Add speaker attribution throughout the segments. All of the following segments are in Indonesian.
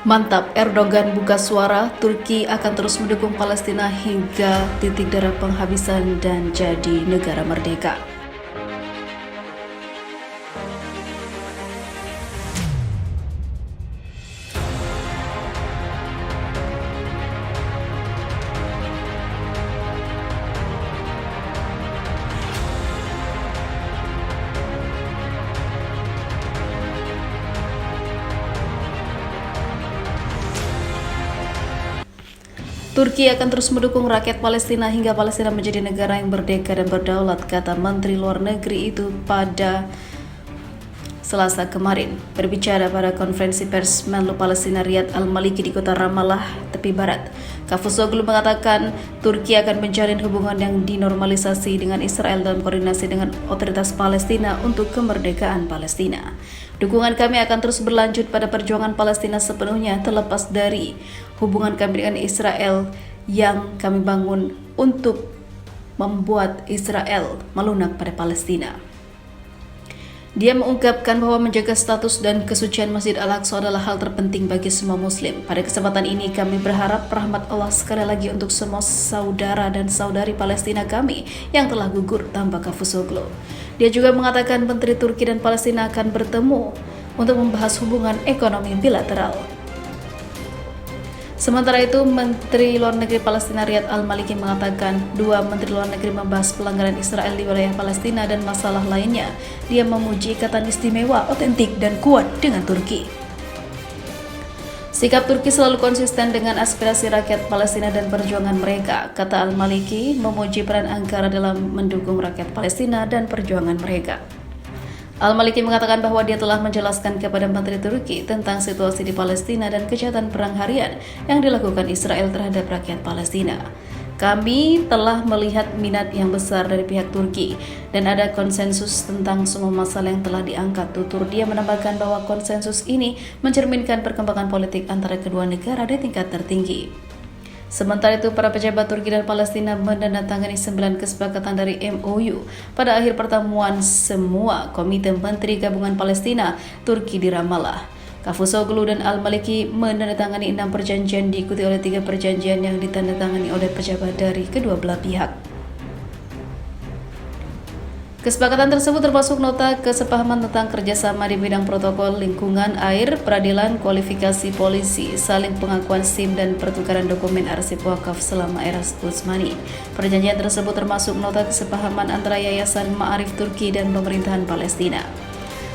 Speaker 1: Mantap, Erdogan buka suara, Turki akan terus mendukung Palestina hingga titik darah penghabisan dan jadi negara merdeka. Turki akan terus mendukung rakyat Palestina hingga Palestina menjadi negara yang merdeka dan berdaulat, kata Menteri Luar Negeri itu pada Selasa kemarin. Berbicara pada konferensi pers Menlu Palestina Riyad Al-Maliki di kota Ramallah, tepi barat, Cavusoglu mengatakan Turki akan menjalin hubungan yang dinormalisasi dengan Israel dalam koordinasi dengan otoritas Palestina untuk kemerdekaan Palestina. Dukungan kami akan terus berlanjut pada perjuangan Palestina sepenuhnya terlepas dari hubungan kami dengan Israel yang kami bangun untuk membuat Israel melunak pada Palestina. Dia mengungkapkan bahwa menjaga status dan kesucian Masjid Al-Aqsa adalah hal terpenting bagi semua muslim. Pada kesempatan ini kami berharap rahmat Allah sekali lagi untuk semua saudara dan saudari Palestina kami yang telah gugur, tambah Cavusoglu. Dia juga mengatakan Menteri Turki dan Palestina akan bertemu untuk membahas hubungan ekonomi bilateral. Sementara itu, Menteri Luar Negeri Palestina Riyad Al-Maliki mengatakan dua Menteri Luar Negeri membahas pelanggaran Israel di wilayah Palestina dan masalah lainnya. Dia memuji ikatan istimewa, otentik, dan kuat dengan Turki. Sikap Turki selalu konsisten dengan aspirasi rakyat Palestina dan perjuangan mereka, kata Al-Maliki, memuji peran Ankara dalam mendukung rakyat Palestina dan perjuangan mereka. Al-Maliki mengatakan bahwa dia telah menjelaskan kepada Menteri Turki tentang situasi di Palestina dan kejahatan perang harian yang dilakukan Israel terhadap rakyat Palestina. Kami telah melihat minat yang besar dari pihak Turki dan ada konsensus tentang semua masalah yang telah diangkat, tutur dia menambahkan bahwa konsensus ini mencerminkan perkembangan politik antara kedua negara di tingkat tertinggi. Sementara itu, para pejabat Turki dan Palestina menandatangani 9 kesepakatan dari MOU pada akhir pertemuan semua Komite Menteri Gabungan Palestina Turki di Ramallah. Cavusoglu dan Al-Maliki menandatangani 6 perjanjian diikuti oleh 3 perjanjian yang ditandatangani oleh pejabat dari kedua belah pihak. Kesepakatan tersebut termasuk nota kesepahaman tentang kerjasama di bidang protokol lingkungan, air, peradilan, kualifikasi polisi, saling pengakuan SIM, dan pertukaran dokumen arsip wakaf selama era Utsmani. Perjanjian tersebut termasuk nota kesepahaman antara Yayasan Ma'arif Turki dan pemerintahan Palestina.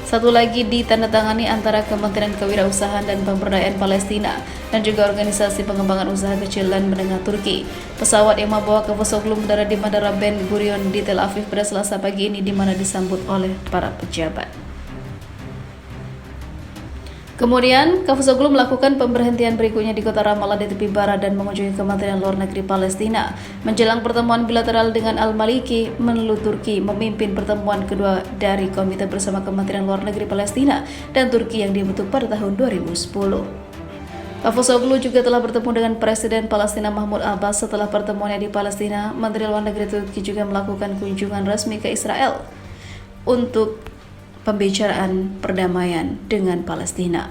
Speaker 1: Satu lagi ditandatangani antara Kementerian Kewirausahaan dan Pemberdayaan Palestina dan juga Organisasi Pengembangan Usaha Kecil dan Menengah Turki. Pesawat yang membawa Cavusoglu mendarat di Bandara Ben Gurion di Tel Aviv pada Selasa pagi ini, di mana disambut oleh para pejabat. Kemudian, Cavusoglu melakukan pemberhentian berikutnya di kota Ramallah di tepi barat dan mengunjungi Kementerian Luar Negeri Palestina. Menjelang pertemuan bilateral dengan Al-Maliki, Menlu Turki memimpin pertemuan kedua dari Komite bersama Kementerian Luar Negeri Palestina dan Turki yang dibentuk pada tahun 2010. Cavusoglu juga telah bertemu dengan Presiden Palestina Mahmud Abbas. Setelah pertemuannya di Palestina, Menteri Luar Negeri Turki juga melakukan kunjungan resmi ke Israel untuk pembicaraan perdamaian dengan Palestina.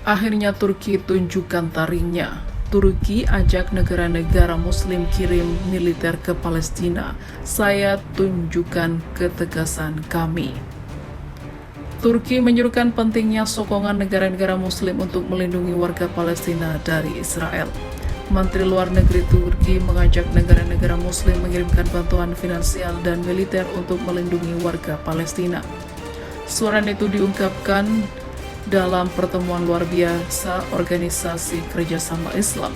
Speaker 2: Akhirnya Turki tunjukkan taringnya. Turki ajak negara-negara muslim kirim militer ke Palestina. Saya tunjukkan ketegasan kami. Turki menyerukan pentingnya sokongan negara-negara muslim untuk melindungi warga Palestina dari Israel. Menteri Luar Negeri Turki mengajak negara-negara muslim mengirimkan bantuan finansial dan militer untuk melindungi warga Palestina. Suara itu diungkapkan dalam pertemuan luar biasa Organisasi Kerjasama Islam.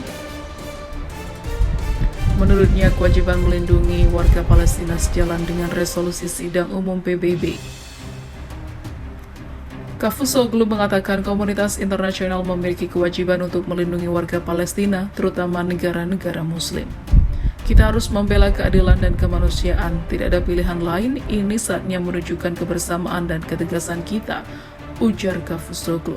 Speaker 2: Menurutnya, kewajiban melindungi warga Palestina sejalan dengan resolusi Sidang Umum PBB. Cavusoglu mengatakan komunitas internasional memiliki kewajiban untuk melindungi warga Palestina, terutama negara-negara muslim. Kita harus membela keadilan dan kemanusiaan, tidak ada pilihan lain, ini saatnya menunjukkan kebersamaan dan ketegasan kita, ujar Cavusoglu.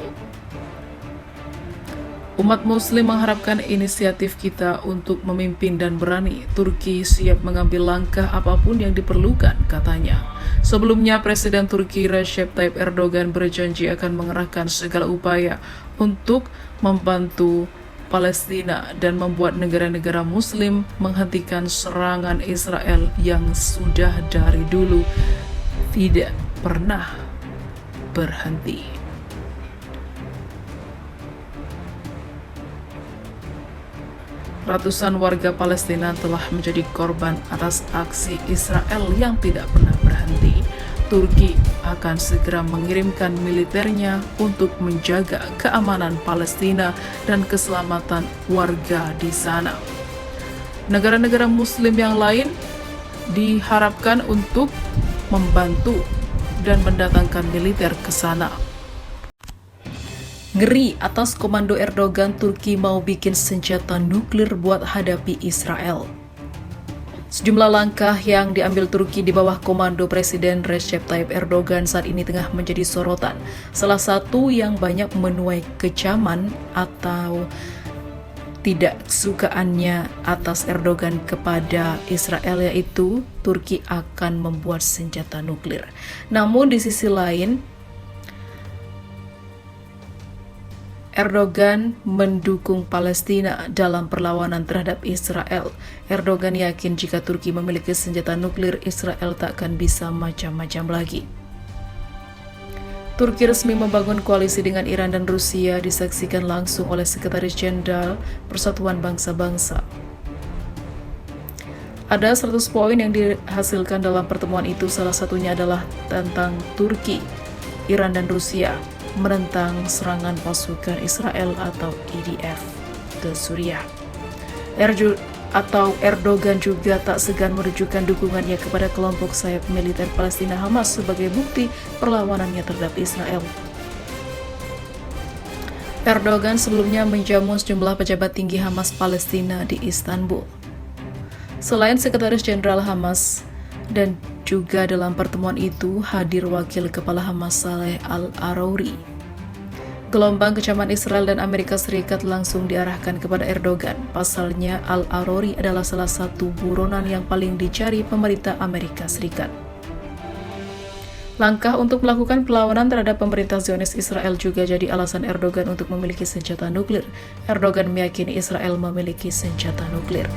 Speaker 2: Umat muslim mengharapkan inisiatif kita untuk memimpin dan berani. Turki siap mengambil langkah apapun yang diperlukan, katanya. Sebelumnya, Presiden Turki Recep Tayyip Erdogan berjanji akan mengerahkan segala upaya untuk membantu Palestina dan membuat negara-negara Muslim menghentikan serangan Israel yang sudah dari dulu tidak pernah berhenti. Ratusan warga Palestina telah menjadi korban atas aksi Israel yang tidak pernah berhenti. Turki akan segera mengirimkan militernya untuk menjaga keamanan Palestina dan keselamatan warga di sana. Negara-negara Muslim yang lain diharapkan untuk membantu dan mendatangkan militer ke sana. Ngeri atas komando Erdogan, Turki mau bikin senjata nuklir buat hadapi Israel. Sejumlah langkah yang diambil Turki di bawah komando Presiden Recep Tayyip Erdogan saat ini tengah menjadi sorotan. Salah satu yang banyak menuai kecaman atau tidak sukaannya atas Erdogan kepada Israel, yaitu Turki akan membuat senjata nuklir. Namun di sisi lain, Erdogan mendukung Palestina dalam perlawanan terhadap Israel. Erdogan yakin jika Turki memiliki senjata nuklir, Israel tak akan bisa macam-macam lagi. Turki resmi membangun koalisi dengan Iran dan Rusia, disaksikan langsung oleh Sekretaris Jenderal Persatuan Bangsa-Bangsa. Ada 100 poin yang dihasilkan dalam pertemuan itu, salah satunya adalah tentang Turki, Iran, dan Rusia menentang serangan pasukan Israel atau IDF ke Suriah. Erdogan juga tak segan menunjukkan dukungannya kepada kelompok sayap militer Palestina Hamas sebagai bukti perlawanannya terhadap Israel. Erdogan sebelumnya menjamu sejumlah pejabat tinggi Hamas Palestina di Istanbul. Selain Sekretaris Jenderal Hamas, dan juga dalam pertemuan itu hadir Wakil Kepala Hamas Saleh Al-Arouri. Gelombang kecaman Israel dan Amerika Serikat langsung diarahkan kepada Erdogan. Pasalnya, Al-Arouri adalah salah satu buronan yang paling dicari pemerintah Amerika Serikat. Langkah untuk melakukan perlawanan terhadap pemerintah Zionis Israel juga jadi alasan Erdogan untuk memiliki senjata nuklir. Erdogan meyakini Israel memiliki senjata nuklir.